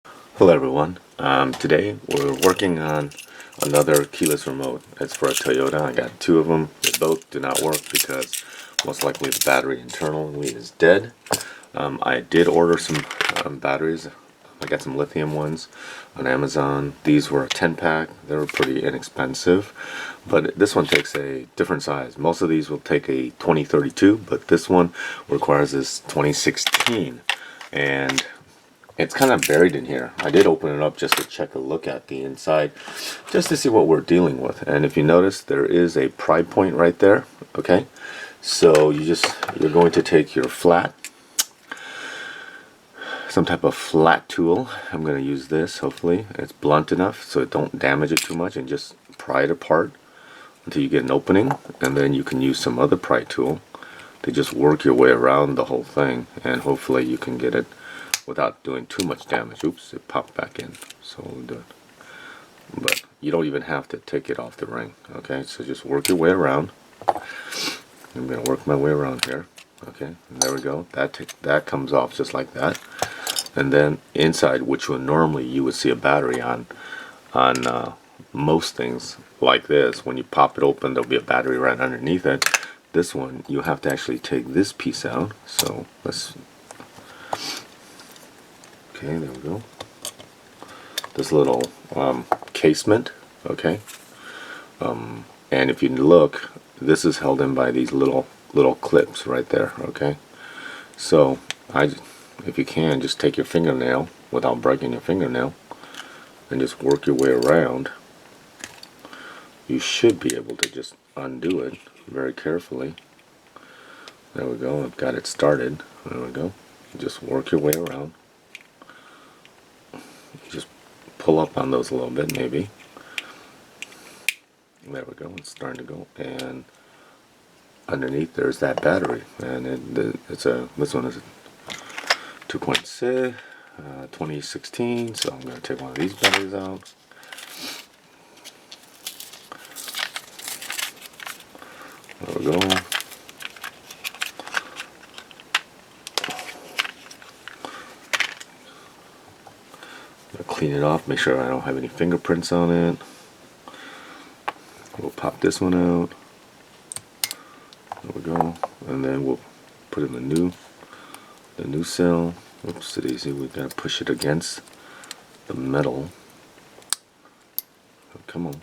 Hello everyone. Today we're working on another keyless remote. It's for a Toyota. I got two of them. They both do not work because most likely the battery internally is dead. I did order some batteries. I got some lithium ones on Amazon. These were a 10 pack. They were pretty inexpensive, but this one takes a different size. Most of these will take a 2032, but this one requires this 2016, and it's kind of buried in here. I did open it up just to check a look at the inside, just to see what we're dealing with. And if you notice, there is a pry point right there. Okay, so you're going to take your flat, some type of flat tool. I'm going to use this. Hopefully, it's blunt enough so it don't damage it too much, and just pry it apart until you get an opening. And then you can use some other pry tool to just work your way around the whole thing, and hopefully you can get it without doing too much damage. Oops, it popped back in, so we'll do it. But you don't even have to take it off the ring. Okay, so just work your way around. I'm going to work my way around here. Okay, and there we go. That comes off just like that. And then inside, which would normally you would see a battery on most things like this, when you pop it open, there'll be a battery right underneath it. This one, you have to actually take this piece out. So let's. Okay, there we go. This little casement, okay. And if you look, this is held in by these little clips right there, okay. So if you can, just take your fingernail without breaking your fingernail and just work your way around. You should be able to just undo it very carefully. There we go. I've got it started. There we go. Just work your way around. Just pull up on those a little bit, maybe. There we go. It's starting to go, and underneath there's that battery, and this one is a 2.6 2016. So I'm going to take one of these batteries out. There we go. Clean it off, make sure I don't have any fingerprints on it. We'll pop this one out. There we go. And then we'll put in the new cell. Oops, it's easy. We gotta push it against the metal. Oh, come on.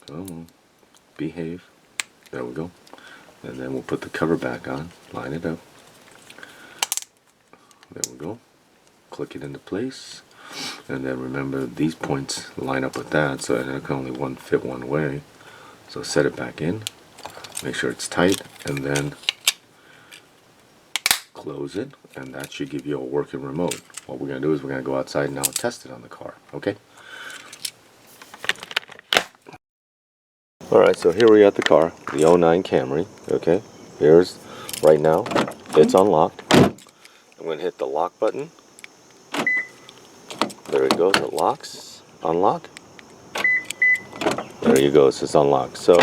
Come on. Behave. There we go. And then we'll put the cover back on. Line it up. There we go. Click it into place, and then remember these points line up with that, so it can only fit one way. So set it back in, make sure it's tight, and then close it, and that should give you a working remote. What we're going to do is we're going to go outside now and test it on the car. Okay. Alright, so here we are at the car, the 09 Camry. Okay, here's right now it's unlocked. I'm going to hit the lock button. There it goes, it locks, unlock. There you go, it's unlocked. So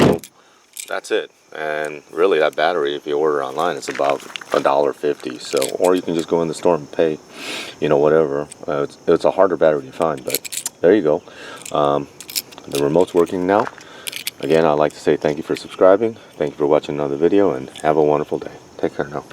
that's it. And really that battery, if you order online, it's about $1.50. So, or you can just go in the store and pay, whatever. It's a harder battery to find, but there you go. The remote's working now. Again, I'd like to say thank you for subscribing. Thank you for watching another video, and have a wonderful day. Take care now.